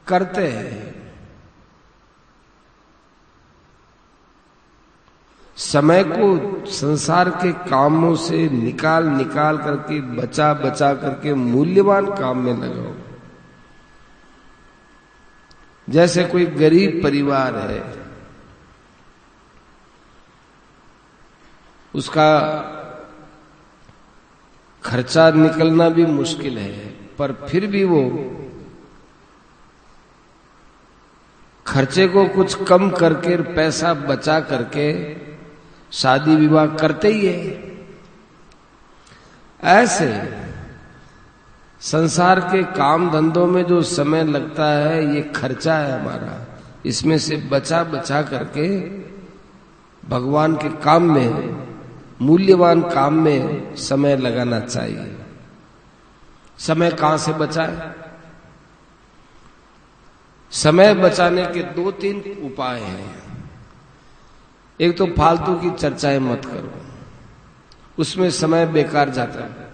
करते हैं। समय को संसार के कामों से निकाल निकाल करके, बचा बचा करके मूल्यवान काम में लगाओ। जैसे कोई गरीब परिवार है, उसका खर्चा निकलना भी मुश्किल है, पर फिर भी वो खर्चे को कुछ कम करके, पैसा बचा करके शादी विवाह करते ही है। ऐसे संसार के काम धंधों में जो समय लगता है, ये खर्चा है हमारा, इसमें से बचा बचा करके भगवान के काम में, मूल्यवान काम में समय लगाना चाहिए। समय कहां से बचाए? समय बचाने के 2-3 उपाय हैं। एक तो फालतू की चर्चाएं मत करो, उसमें समय बेकार जाता है।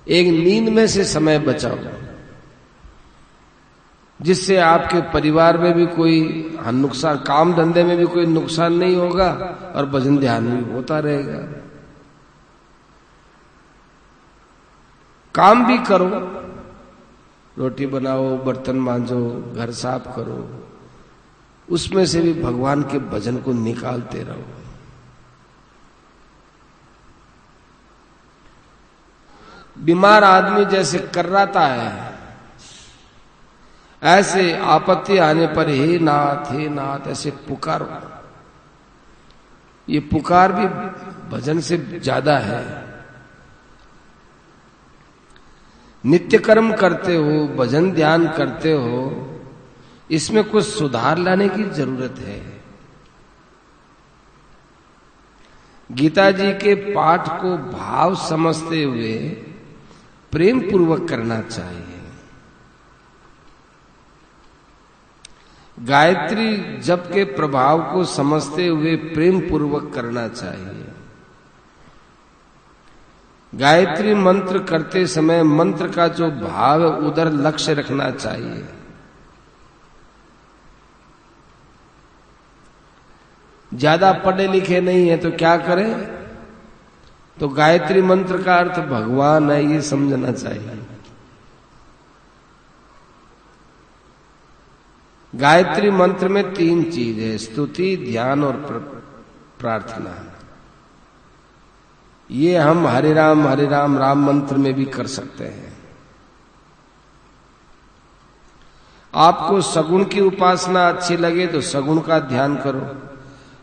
एक नींद में से समय बचाओ, जिससे आपके परिवार में भी कोई नुकसान, काम धंधे में भी कोई नुकसान नहीं होगा और भजन ध्यान भी होता रहेगा। काम भी करो, रोटी बनाओ, बर्तन मांजो, घर साफ करो, उसमें से भी भगवान के भजन को निकालते रहो। बीमार आदमी जैसे कर्राता है, ऐसे आपत्ति आने पर हे नाथ ऐसे पुकारो। ये पुकार भी भजन से ज्यादा है। नित्य कर्म करते हो, भजन ध्यान करते हो, इसमें कुछ सुधार लाने की जरूरत है। गीता जी के पाठ को भाव समझते हुए प्रेम पूर्वक करना चाहिए। गायत्री जप के प्रभाव को समझते हुए प्रेम पूर्वक करना चाहिए। गायत्री मंत्र करते समय मंत्र का जो भाव है, उधर लक्ष्य रखना चाहिए। ज्यादा पढ़े लिखे नहीं है तो क्या करें? तो गायत्री मंत्र का अर्थ भगवान है, ये समझना चाहिए। गायत्री मंत्र में 3 चीज है, स्तुति, ध्यान और प्रार्थना। ये हम हरे राम राम मंत्र में भी कर सकते हैं। आपको सगुण की उपासना अच्छी लगे तो सगुण का ध्यान करो,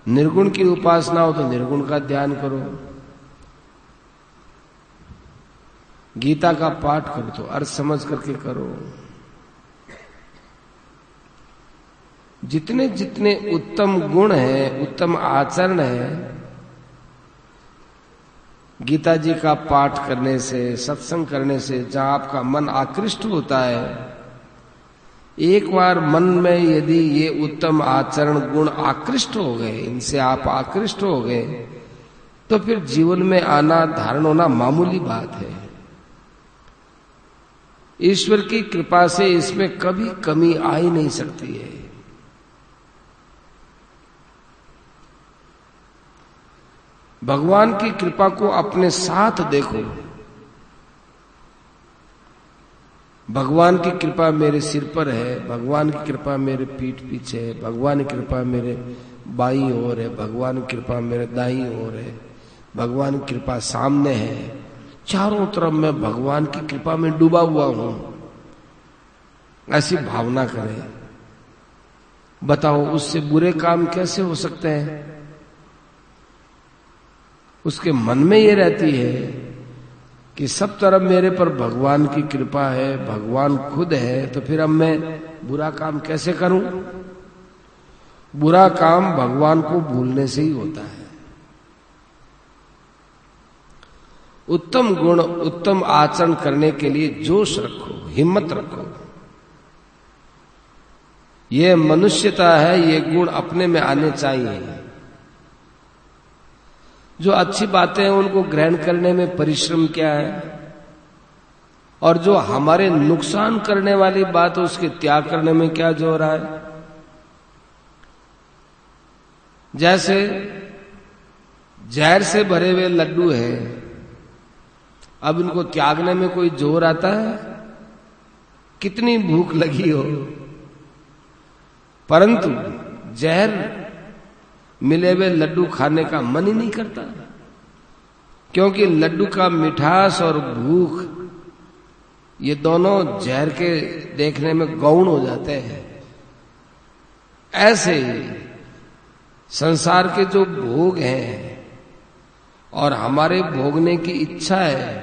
निर्गुण की उपासना हो तो निर्गुण का ध्यान करो। गीता का पाठ करो तो अर्थ समझ करके करो। जितने जितने उत्तम गुण है, उत्तम आचरण है, गीता जी का पाठ करने से, सत्संग करने से, जहां आपका मन आकृष्ट होता है, एक बार मन में यदि ये उत्तम आचरण गुण आकृष्ट हो गए, इनसे आप आकृष्ट हो गए, तो फिर जीवन में आना, धारण होना मामूली बात है। ईश्वर की कृपा से इसमें कभी कमी आ ही नहीं सकती है। भगवान की कृपा को अपने साथ देखो। भगवान की कृपा मेरे सिर पर है, भगवान की कृपा मेरे पीठ पीछे है, भगवान की कृपा मेरे बाईं ओर है, भगवान की कृपा मेरे दाईं ओर है, भगवान की कृपा सामने है। चारों तरफ मैं भगवान की कृपा में डूबा हुआ हूं, ऐसी भावना करें। बताओ उससे बुरे काम कैसे हो सकते हैं? उसके मन में ये रहती है कि सब तरफ मेरे पर भगवान की कृपा है, भगवान खुद है, तो फिर अब मैं बुरा काम कैसे करूं? बुरा काम भगवान को भूलने से ही होता है। उत्तम गुण, उत्तम आचरण करने के लिए जोश रखो, हिम्मत रखो। ये मनुष्यता है, ये गुण अपने में आने चाहिए। जो अच्छी बातें हैं उनको ग्रहण करने में परिश्रम क्या है, और जो हमारे नुकसान करने वाली बात है उसके त्याग करने में क्या जोर है। जैसे जहर से भरे हुए लड्डू हैं, अब इनको त्यागने में कोई जोर आता है? कितनी भूख लगी हो, परंतु जहर मिले हुए लड्डू खाने का मन ही नहीं करता, क्योंकि लड्डू का मिठास और भूख ये दोनों जहर के देखने में गौण हो जाते हैं। ऐसे ही संसार के जो भोग हैं और हमारे भोगने की इच्छा है,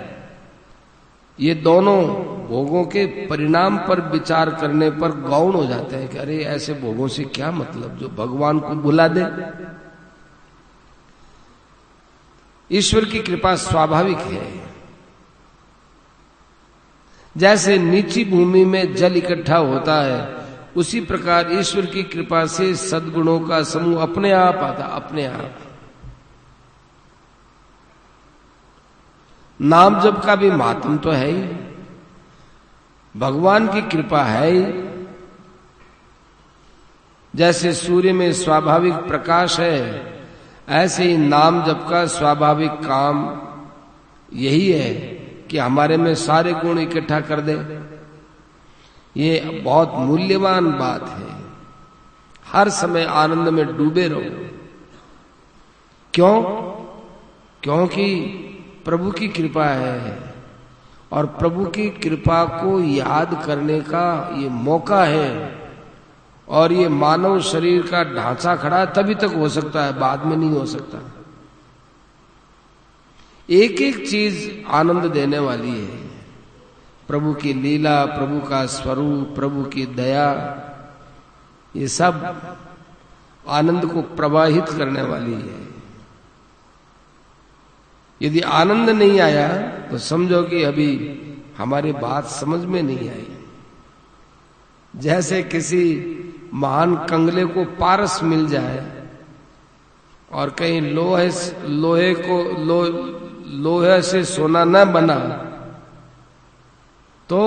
ये दोनों भोगों के परिणाम पर विचार करने पर गौण हो जाते हैं कि अरे ऐसे भोगों से क्या मतलब जो भगवान को भुला दे। ईश्वर की कृपा स्वाभाविक है। जैसे नीची भूमि में जल इकट्ठा होता है, उसी प्रकार ईश्वर की कृपा से सद्गुणों का समूह अपने आप आता, अपने आप। नाम जप का भी महात्म तो है ही, भगवान की कृपा है ही। जैसे सूर्य में स्वाभाविक प्रकाश है, ऐसे ही नाम जप का स्वाभाविक काम यही है कि हमारे में सारे गुण इकट्ठा कर दे। ये बहुत मूल्यवान बात है। हर समय आनंद में डूबे रहो। क्यों? क्योंकि प्रभु की कृपा है, और प्रभु की कृपा को याद करने का ये मौका है। और ये मानव शरीर का ढांचा खड़ा तभी तक हो सकता है, बाद में नहीं हो सकता। एक एक चीज आनंद देने वाली है। प्रभु की लीला, प्रभु का स्वरूप, प्रभु की दया, ये सब आनंद को प्रवाहित करने वाली है। यदि आनंद नहीं आया तो समझो कि अभी हमारी बात समझ में नहीं आई। जैसे किसी महान कंगले को पारस मिल जाए और कहीं लोहे से सोना न बना तो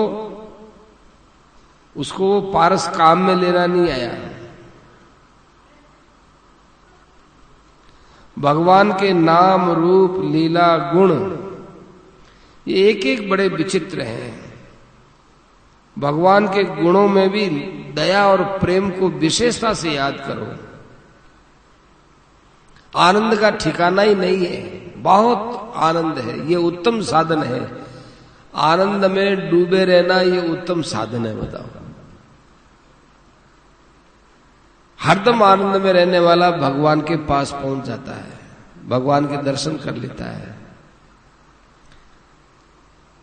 उसको वो पारस काम में लेना नहीं आया। भगवान के नाम, रूप, लीला, गुण ये एक एक बड़े विचित्र हैं। भगवान के गुणों में भी दया और प्रेम को विशेषता से याद करो। आनंद का ठिकाना ही नहीं है। बहुत आनंद है, ये उत्तम साधन है। आनंद में डूबे रहना ये उत्तम साधन है। बताओ, हरदम आनंद में रहने वाला भगवान के पास पहुंच जाता है, भगवान के दर्शन कर लेता है।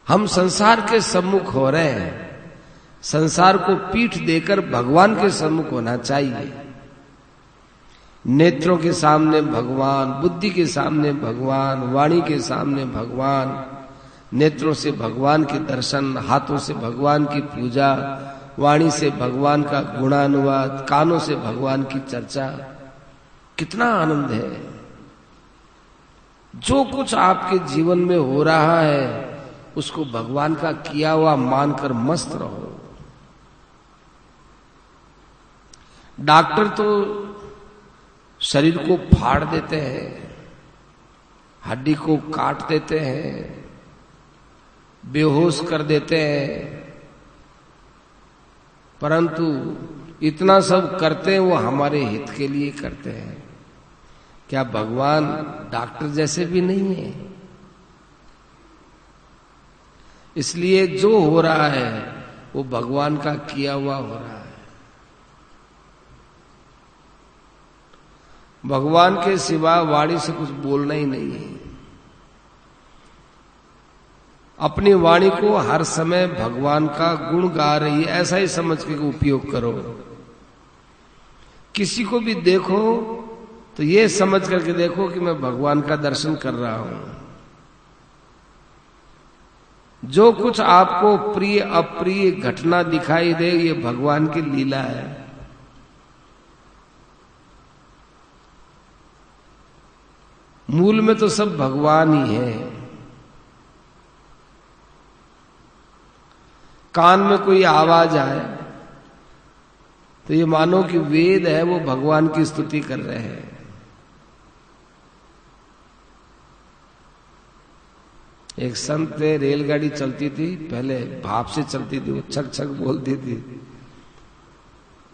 हम संसार के सम्मुख हो रहे हैं, संसार को पीठ देकर भगवान के सम्मुख होना चाहिए। नेत्रों के सामने भगवान, बुद्धि के सामने भगवान, वाणी के सामने भगवान, नेत्रों से भगवान के दर्शन, हाथों से भगवान की पूजा, वाणी से भगवान का गुणानुवाद, कानों से भगवान की चर्चा। कितना आनंद है। जो कुछ आपके जीवन में हो रहा है उसको भगवान का किया हुआ मानकर मस्त रहो। डॉक्टर तो शरीर को फाड़ देते हैं, हड्डी को काट देते हैं, बेहोश कर देते हैं, परंतु इतना सब करते हैं वो हमारे हित के लिए करते हैं। क्या भगवान डॉक्टर जैसे भी नहीं है? इसलिए जो हो रहा है वो भगवान का किया हुआ हो रहा है। भगवान के सिवा वाणी से कुछ बोलना ही नहीं है। अपनी वाणी को हर समय भगवान का गुण गा रही है ऐसा ही समझ के उपयोग करो। किसी को भी देखो तो ये समझ करके देखो कि मैं भगवान का दर्शन कर रहा हूं। जो कुछ आपको प्रिय अप्रिय घटना दिखाई दे ये भगवान की लीला है। मूल में तो सब भगवान ही है। कान में कोई आवाज आए तो ये मानो कि वेद है वो भगवान की स्तुति कर रहे हैं। एक संत थे, रेलगाड़ी चलती थी, पहले भाप से चलती थी, वो छक छक बोलती थी,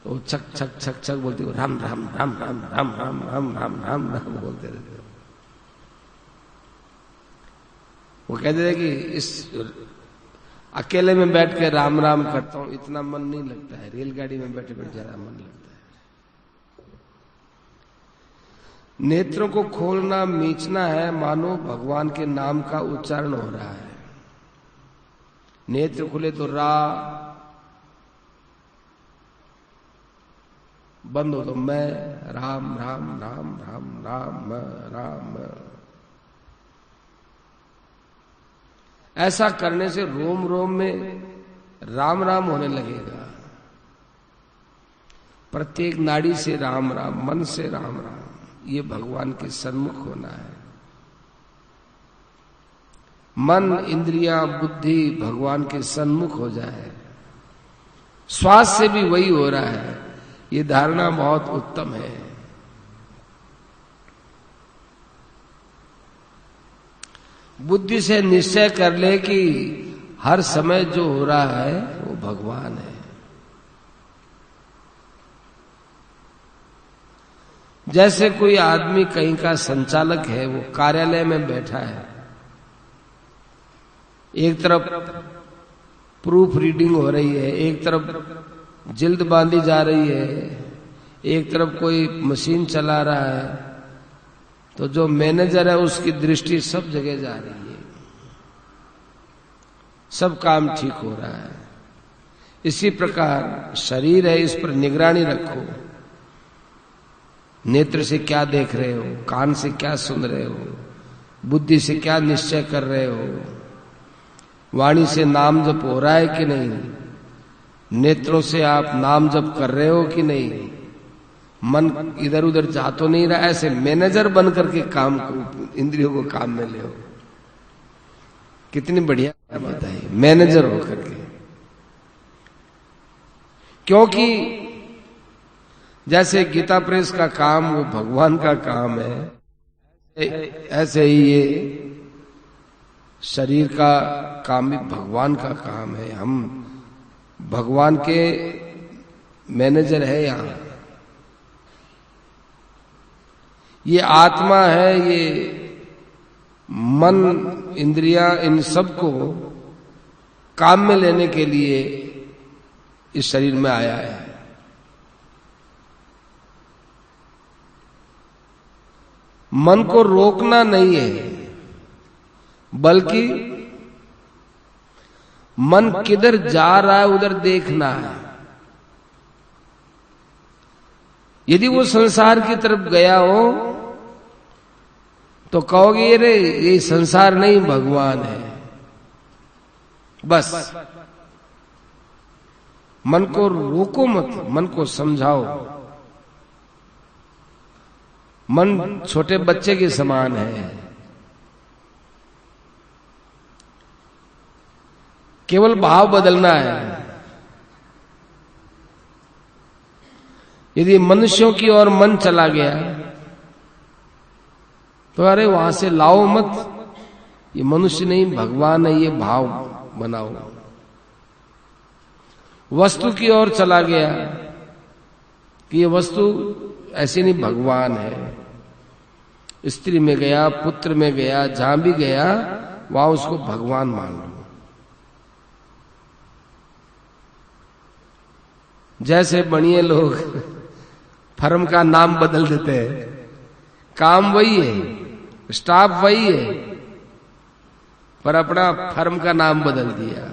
तो वो छक छक छक छक बोलती, वो राम राम राम राम राम राम राम राम राम राम बोलते रहते। वो कहते थे कि इस अकेले में बैठ के राम राम करता हूं, इतना मन नहीं लगता है, रेलगाड़ी में बैठे बैठे ज्यादा मन लगता है। नेत्रों को खोलना मीचना है मानो भगवान के नाम का उच्चारण हो रहा है। नेत्र खुले तो रा, बंद हो तो मैं, राम राम राम राम राम राम। ऐसा करने से रोम रोम में राम राम होने लगेगा। प्रत्येक नाड़ी से राम राम, मन से राम राम, ये भगवान के सन्मुख होना है। मन, इंद्रियां, बुद्धि भगवान के सन्मुख हो जाए। श्वास से भी वही हो रहा है। ये धारणा बहुत उत्तम है। बुद्धि से निश्चय कर ले कि हर समय जो हो रहा है वो भगवान है। जैसे कोई आदमी कहीं का संचालक है, वो कार्यालय में बैठा है, एक तरफ प्रूफ रीडिंग हो रही है, एक तरफ जिल्द बांधी जा रही है, एक तरफ कोई मशीन चला रहा है, तो जो मैनेजर है उसकी दृष्टि सब जगह जा रही है, सब काम ठीक हो रहा है। इसी प्रकार शरीर है, इस पर निगरानी रखो। नेत्र से क्या देख रहे हो, कान से क्या सुन रहे हो, बुद्धि से क्या निश्चय कर रहे हो, वाणी से नाम जप हो रहा है कि नहीं, नेत्रों से आप नाम जप कर रहे हो कि नहीं, मन इधर उधर जा तो नहीं रहा। ऐसे मैनेजर बन करके काम को, इंद्रियों को काम में ले। कितनी बढ़िया बात है, मैनेजर होकर के। क्योंकि जैसे गीता प्रेस का काम वो भगवान का काम है, ऐसे ही ये शरीर का काम भी भगवान का काम है। हम भगवान के मैनेजर है। यहां ये आत्मा है, ये मन, इंद्रियां, इन सब को काम में लेने के लिए इस शरीर में आया है। मन को रोकना नहीं है, बल्कि मन किधर जा रहा है उधर देखना है। यदि वो संसार की तरफ गया हो तो कहोगे रे ये संसार नहीं भगवान है। बस मन को रोको मत, मन को समझाओ। मन छोटे बच्चे के समान है, केवल भाव बदलना है। यदि मनुष्यों की ओर मन चला गया तो अरे वहां से लाओ मत, ये मनुष्य नहीं भगवान है, ये भाव बनाओ। वस्तु की ओर चला गया कि ये वस्तु ऐसी नहीं भगवान है। स्त्री में गया, पुत्र में गया, जहां भी गया वहां उसको भगवान मान लो। जैसे बढ़िया लोग फर्म का नाम बदल देते हैं, काम वही है, स्टाफ वही है, पर अपना फर्म का नाम बदल दिया।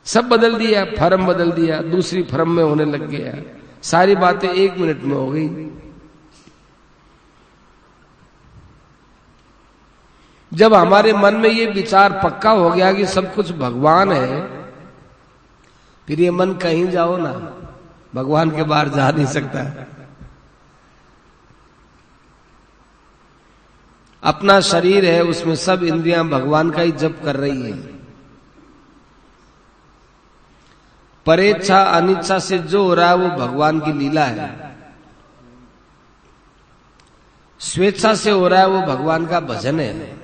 सब बदल दिया, फर्म बदल दिया, दूसरी फर्म में होने लग गया। सारी बातें 1 मिनट में हो गई। जब हमारे मन में ये विचार पक्का हो गया कि सब कुछ भगवान है, फिर ये मन कहीं जाओ ना, भगवान के बाहर जा नहीं सकता। अपना शरीर है, उसमें सब इंद्रियां भगवान का ही जप कर रही है। परेच्छा अनिच्छा से जो हो रहा है वो भगवान की लीला है। स्वेच्छा से हो रहा है वो भगवान का भजन है।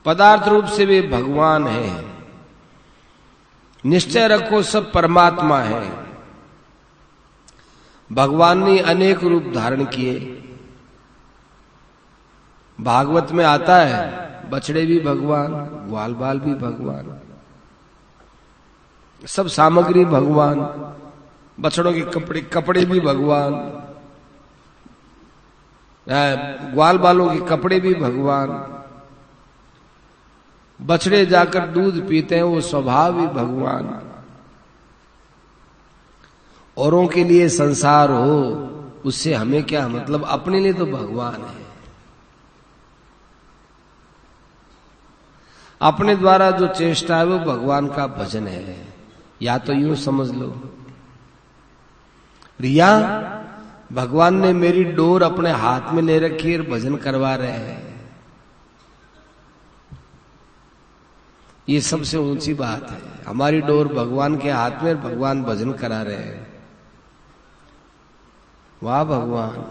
पदार्थ रूप से वे भगवान है। निश्चय रखो सब परमात्मा है। भगवान ने अनेक रूप धारण किए। भागवत में आता है बछड़े भी भगवान, ग्वाल बाल भी भगवान, सब सामग्री भगवान, बछड़ों के कपड़े भी भगवान, ग्वाल बालों के कपड़े भी भगवान, बछड़े जाकर दूध पीते हैं वो स्वभाव भी भगवान। औरों के लिए संसार हो उससे हमें क्या मतलब, अपने लिए तो भगवान है। अपने द्वारा जो चेष्टा है वो भगवान का भजन है। या तो यूं समझ लो, रिया भगवान ने मेरी डोर अपने हाथ में ले रखी है और भजन करवा रहे हैं। ये सबसे ऊंची बात है। हमारी डोर भगवान के हाथ में, भगवान भजन करा रहे हैं। वाह भगवान,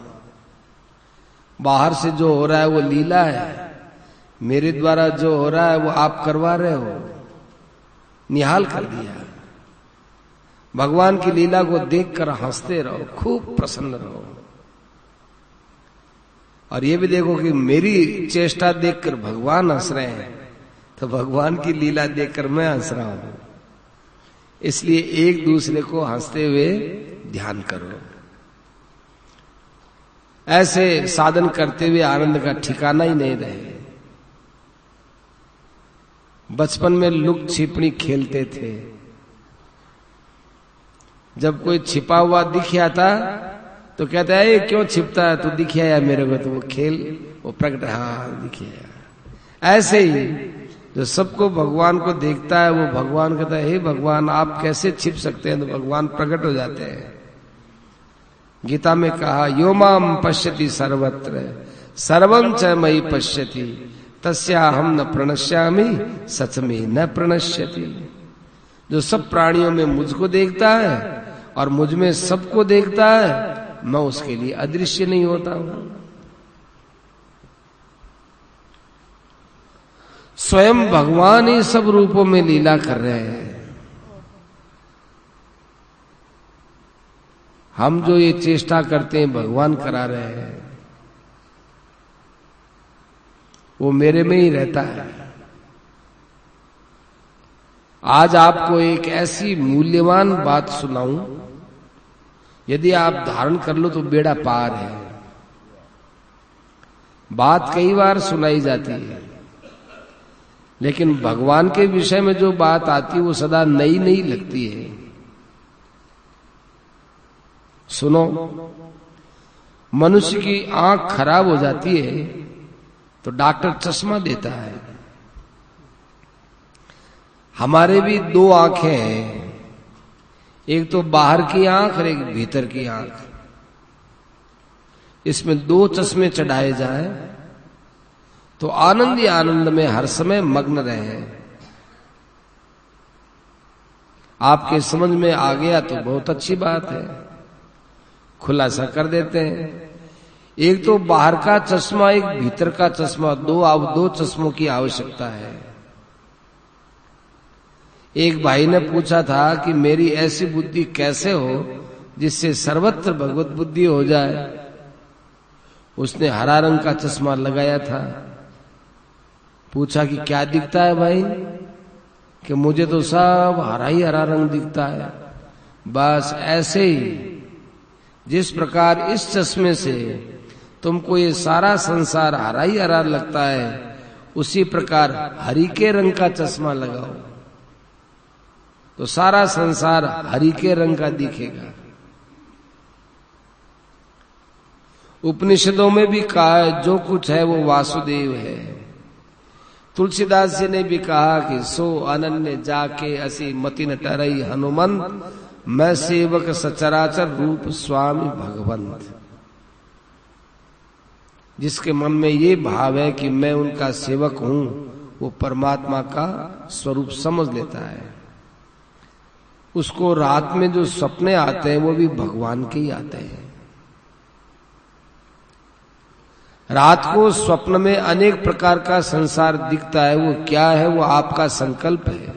बाहर से जो हो रहा है वो लीला है, मेरे द्वारा जो हो रहा है वो आप करवा रहे हो। निहाल कर दिया। भगवान की लीला को देखकर हंसते रहो, खूब प्रसन्न रहो। और ये भी देखो कि मेरी चेष्टा देखकर भगवान हंस रहे हैं, तो भगवान की लीला देखकर मैं हंस रहा हूं। इसलिए एक दूसरे को हंसते हुए ध्यान करो। ऐसे साधन करते हुए आनंद का ठिकाना ही नहीं रहे। बचपन में लुक छिपनी खेलते थे। जब कोई छिपा हुआ दिख आता तो कहता है ये क्यों छिपता है, तू दिखिया या मेरे को, तो वो खेल वो प्रकट, हाँ दिखिया। ऐसे ही जो सबको भगवान को देखता है वो भगवान कहता है हे भगवान आप कैसे छिप सकते हैं, तो भगवान प्रकट हो जाते हैं। गीता में कहा यो माम पश्यति सर्वत्र सर्वं च मयि पश्यति तस्याहम न प्रणश्यामि सच में न प्रणश्यति। जो सब प्राणियों में मुझको देखता है और मुझ में सबको देखता है, मैं उसके लिए अदृश्य नहीं होता हूं। स्वयं भगवान ही सब रूपों में लीला कर रहे हैं। हम जो ये चेष्टा करते हैं भगवान करा रहे हैं, वो मेरे में ही रहता है। आज आपको एक ऐसी मूल्यवान बात सुनाऊं, यदि आप धारण कर लो तो बेड़ा पार है। बात कई बार सुनाई जाती है, लेकिन भगवान के विषय में जो बात आती है वो सदा नई नई लगती है। सुनो, मनुष्य की आंख खराब हो जाती है तो डॉक्टर चश्मा देता है। हमारे भी दो आंखें हैं, एक तो बाहर की आंख और एक भीतर की आंख। इसमें दो चश्मे चढ़ाए जाए तो आनंद ही आनंद में हर समय मग्न रहे। आपके समझ में आ गया तो बहुत अच्छी बात है, खुलासा कर देते हैं। एक तो बाहर का चश्मा, एक भीतर का चश्मा, दो चश्मों की आवश्यकता है। एक भाई ने पूछा था कि मेरी ऐसी बुद्धि कैसे हो जिससे सर्वत्र भगवत बुद्धि हो जाए। उसने हरा रंग का चश्मा लगाया था। पूछा कि क्या दिखता है भाई, कि मुझे तो सब हरा ही हरा रंग दिखता है। बस ऐसे ही जिस प्रकार इस चश्मे से तुमको ये सारा संसार हरा ही हरा लगता है, उसी प्रकार हरि के रंग का चश्मा लगाओ तो सारा संसार हरि के रंग का दिखेगा। उपनिषदों में भी कहा है जो कुछ है वो वासुदेव है। तुलसीदास जी ने भी कहा कि सो अनन्य जाके असी मति न टरई हनुमंत मैं सेवक सचराचर रूप स्वामी भगवंत। जिसके मन में ये भाव है कि मैं उनका सेवक हूं, वो परमात्मा का स्वरूप समझ लेता है। उसको रात में जो सपने आते हैं वो भी भगवान के ही आते हैं। रात को स्वप्न में अनेक प्रकार का संसार दिखता है, वो क्या है? वो आपका संकल्प है।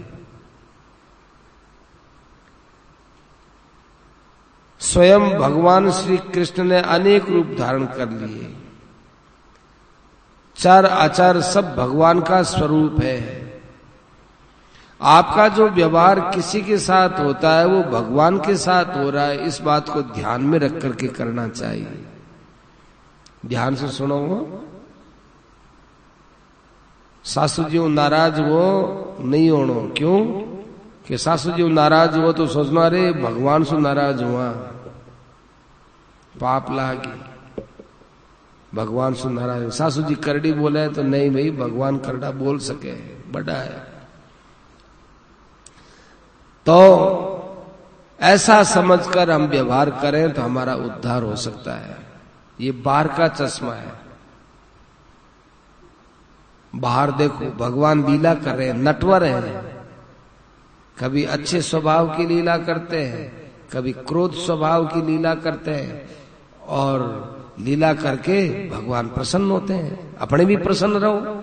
स्वयं भगवान श्री कृष्ण ने अनेक रूप धारण कर लिए। चर अचर सब भगवान का स्वरूप है। आपका जो व्यवहार किसी के साथ होता है वो भगवान के साथ हो रहा है, इस बात को ध्यान में रख करके करना चाहिए। ध्यान से सुनो। सासू जी नाराज हो नहीं होनो। क्यों? कि सासू जी नाराज हो तो सोचना अरे भगवान से नाराज हुआ, पाप लागी, भगवान से नाराज। सासू जी करड़ी बोले तो नहीं भाई, भगवान करड़ा बोल सके, बड़ा है। तो ऐसा समझकर हम व्यवहार करें तो हमारा उद्धार हो सकता है। ये बाहर का चश्मा है। बाहर देखो भगवान लीला कर रहे हैं, नटवर हैं। कभी अच्छे स्वभाव की लीला करते हैं, कभी क्रोध स्वभाव की लीला करते हैं, और लीला करके भगवान प्रसन्न होते हैं। अपने भी प्रसन्न रहो।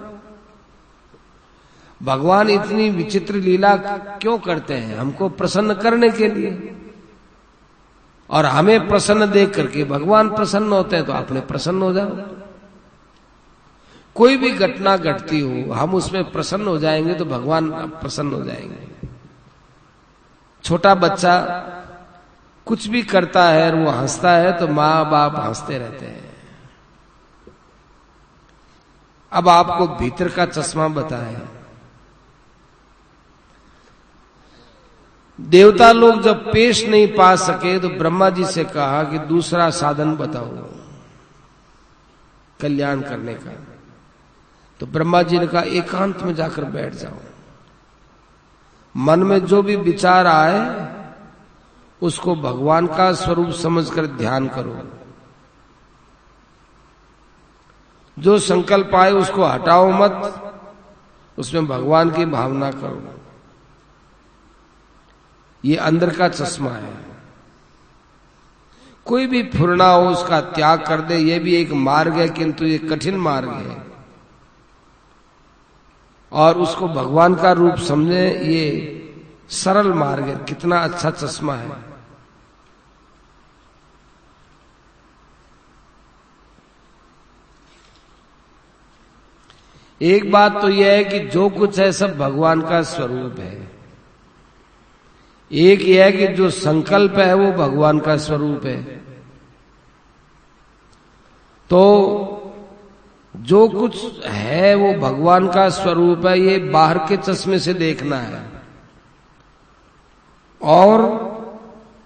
भगवान इतनी विचित्र लीला क्यों करते हैं? हमको प्रसन्न करने के लिए। और हमें प्रसन्न देख करके भगवान प्रसन्न होते हैं, तो अपने प्रसन्न हो जाओ। कोई भी घटना घटती हो, हम उसमें प्रसन्न हो जाएंगे तो भगवान प्रसन्न हो जाएंगे। छोटा बच्चा कुछ भी करता है और वो हंसता है तो माँ बाप हंसते रहते हैं। अब आपको भीतर का चश्मा बताएं। देवता लोग जब पेश नहीं पा सके तो ब्रह्मा जी से कहा कि दूसरा साधन बताओ कल्याण करने का। तो ब्रह्मा जी ने कहा एकांत में जाकर बैठ जाओ, मन में जो भी विचार आए उसको भगवान का स्वरूप समझकर ध्यान करो। जो संकल्प आए उसको हटाओ मत, उसमें भगवान की भावना करो। ये अंदर का चश्मा है। कोई भी फुरना हो उसका त्याग कर दे, ये भी एक मार्ग है, किंतु ये कठिन मार्ग है। और उसको भगवान का रूप समझे, ये सरल मार्ग है। कितना अच्छा चश्मा है। एक बात तो यह है कि जो कुछ है सब भगवान का स्वरूप है। एक यह है कि जो संकल्प है वो भगवान का स्वरूप है। तो जो कुछ है वो भगवान का स्वरूप है, ये बाहर के चश्मे से देखना है। और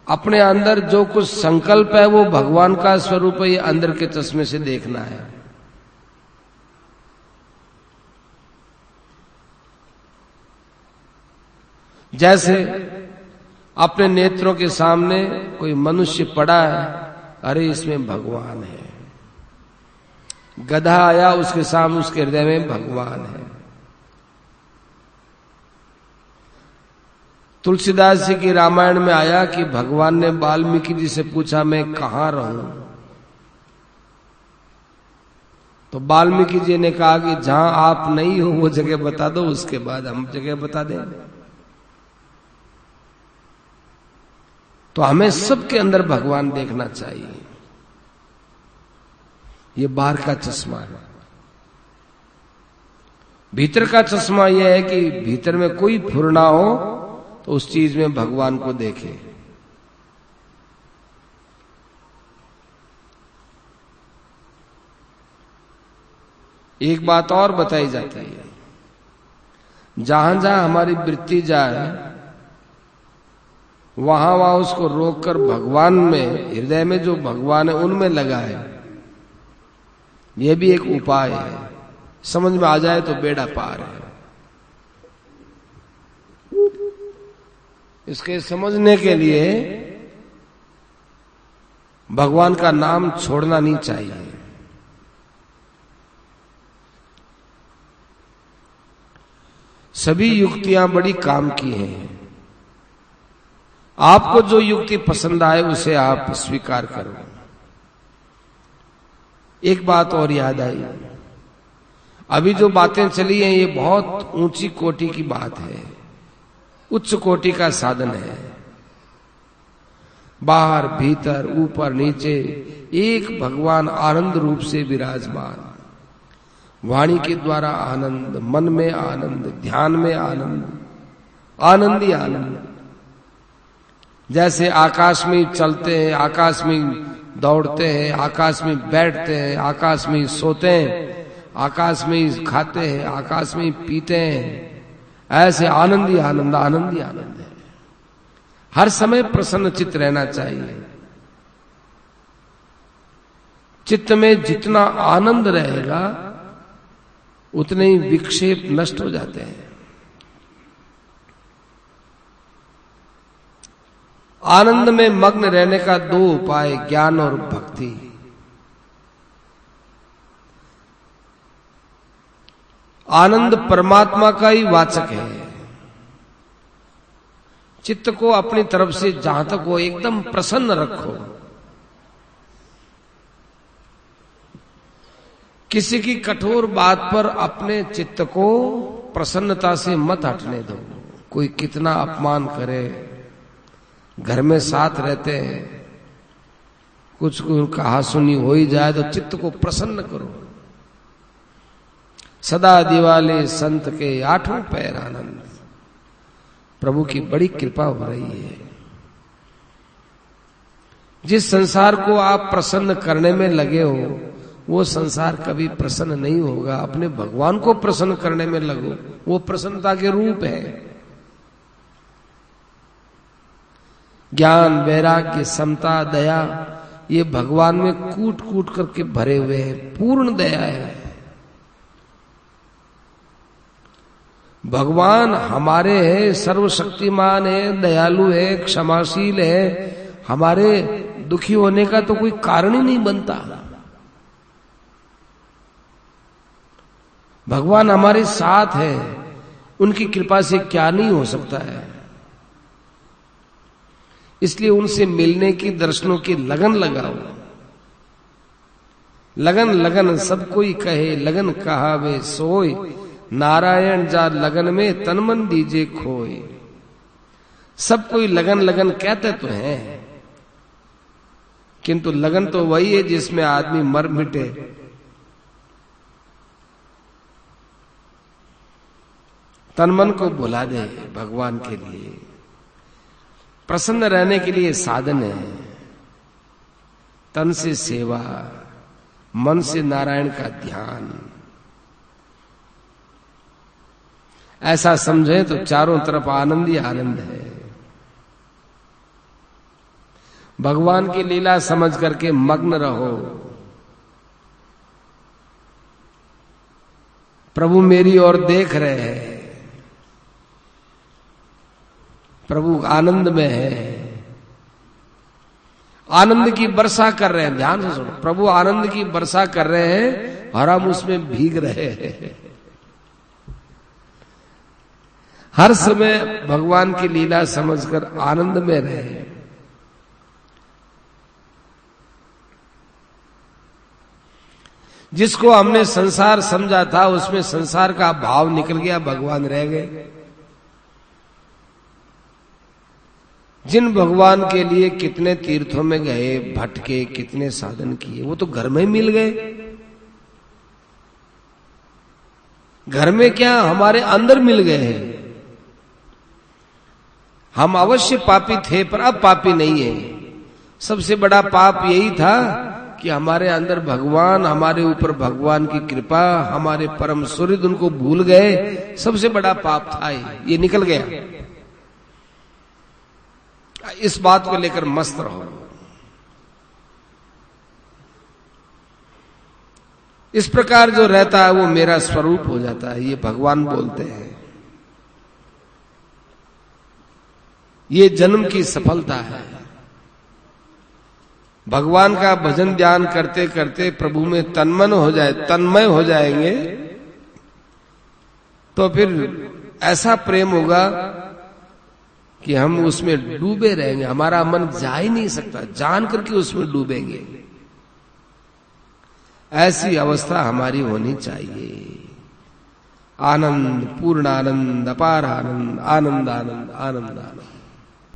अपने अंदर जो कुछ संकल्प है वो भगवान का स्वरूप है, ये अंदर के चश्मे से देखना है। जैसे अपने नेत्रों के सामने कोई मनुष्य पड़ा है, अरे इसमें भगवान है। गधा आया, उसके सामने उसके हृदय में भगवान है। तुलसीदास जी की रामायण में आया कि भगवान ने वाल्मीकि जी से पूछा मैं कहां रहूं? तो वाल्मीकि जी ने कहा कि जहां आप नहीं हो वो जगह बता दो, उसके बाद हम जगह बता देंगे। तो हमें सबके अंदर भगवान देखना चाहिए। ये बाहर का चश्मा है। भीतर का चश्मा यह है कि भीतर में कोई फुरना हो तो उस चीज में भगवान को देखे। एक बात और बताई जाती है, जहां जहां हमारी वृत्ति जाए वहां वहां उसको रोककर भगवान में, हृदय में जो भगवान है उनमें लगाए। यह भी एक उपाय है। समझ में आ जाए तो बेड़ा पार है। इसके समझने के लिए भगवान का नाम छोड़ना नहीं चाहिए। सभी युक्तियां बड़ी काम की हैं। आपको जो युक्ति पसंद आए उसे आप स्वीकार करो। एक बात और याद आई, अभी जो बातें चली हैं ये बहुत ऊंची कोटि की बात है, उच्च कोटि का साधन है। बाहर भीतर ऊपर नीचे एक भगवान आनंद रूप से विराजमान, वाणी के द्वारा आनंद, मन में आनंद, ध्यान में आनंद, आनंद ही आनंद। जैसे आकाश में चलते हैं, आकाश में दौड़ते हैं, आकाश में बैठते हैं, आकाश में सोते हैं, आकाश में खाते हैं, आकाश में पीते हैं, ऐसे आनंद ही आनंद, आनंद ही आनंद है। हर समय प्रसन्न चित्त रहना चाहिए। चित्त में जितना आनंद रहेगा उतने ही विक्षेप नष्ट हो जाते हैं। आनंद में मग्न रहने का दो उपाय, ज्ञान और भक्ति। आनंद परमात्मा का ही वाचक है। चित्त को अपनी तरफ से जहां तक हो एकदम प्रसन्न रखो। किसी की कठोर बात पर अपने चित्त को प्रसन्नता से मत हटने दो। कोई कितना अपमान करे, घर में साथ रहते हैं, कुछ कहा सुनी हो ही जाए तो चित्त को प्रसन्न करो। सदा दिवाले संत के आठों पैर आनंद। प्रभु की बड़ी कृपा हो रही है। जिस संसार को आप प्रसन्न करने में लगे हो वो संसार कभी प्रसन्न नहीं होगा। अपने भगवान को प्रसन्न करने में लगो, वो प्रसन्नता के रूप है। ज्ञान, वैराग्य, समता, दया, ये भगवान में कूट कूट करके भरे हुए हैं। पूर्ण दया है। भगवान हमारे है, सर्वशक्तिमान है, दयालु है, क्षमाशील है। हमारे दुखी होने का तो कोई कारण ही नहीं बनता। भगवान हमारे साथ है, उनकी कृपा से क्या नहीं हो सकता है। इसलिए उनसे मिलने की, दर्शनों की लगन लगाओ। लगन लगन सब कोई कहे, लगन कहावे सोय, नारायण जा लगन में तन मन दीजे खोए। सब कोई लगन लगन कहते तो हैं, किंतु लगन तो वही है जिसमें आदमी मर मिटे। तन मन को भुला दे भगवान के लिए। प्रसन्न रहने के लिए साधन है, तन से सेवा, मन से नारायण का ध्यान। ऐसा समझे तो चारों तरफ आनंद ही आनंद है। भगवान की लीला समझ करके मग्न रहो। प्रभु मेरी ओर देख रहे हैं, प्रभु आनंद में है, आनंद की वर्षा कर रहे हैं। ध्यान से सुनो, प्रभु आनंद की वर्षा कर रहे हैं और हम उसमें भीग रहे हैं। हर समय भगवान की लीला समझकर आनंद में रहे। जिसको हमने संसार समझा था उसमें संसार का भाव निकल गया, भगवान रह गए। जिन भगवान के लिए कितने तीर्थों में गए, भटके, कितने साधन किए, वो तो घर में मिल गए। घर में क्या, हमारे अंदर मिल गए हैं। हम अवश्य पापी थे पर अब पापी नहीं है। सबसे बड़ा पाप यही था कि हमारे अंदर भगवान, हमारे ऊपर भगवान की कृपा, हमारे परम सूर्य उनको भूल गए। सबसे बड़ा पाप था ये निकल गया। इस बात को लेकर मस्त रहो। इस प्रकार जो रहता है वो मेरा स्वरूप हो जाता है, ये भगवान बोलते हैं। ये जन्म की सफलता है। भगवान का भजन ध्यान करते करते प्रभु में तन्मय हो जाएंगे, तो फिर ऐसा प्रेम होगा कि हम उसमें डूबे रहेंगे, हमारा मन जा ही नहीं सकता, जान करके उसमें डूबेंगे। ऐसी अवस्था हमारी होनी चाहिए। आनंद, पूर्ण आनंद, अपार आनंद, आनंद आनंद आनंद आनंद।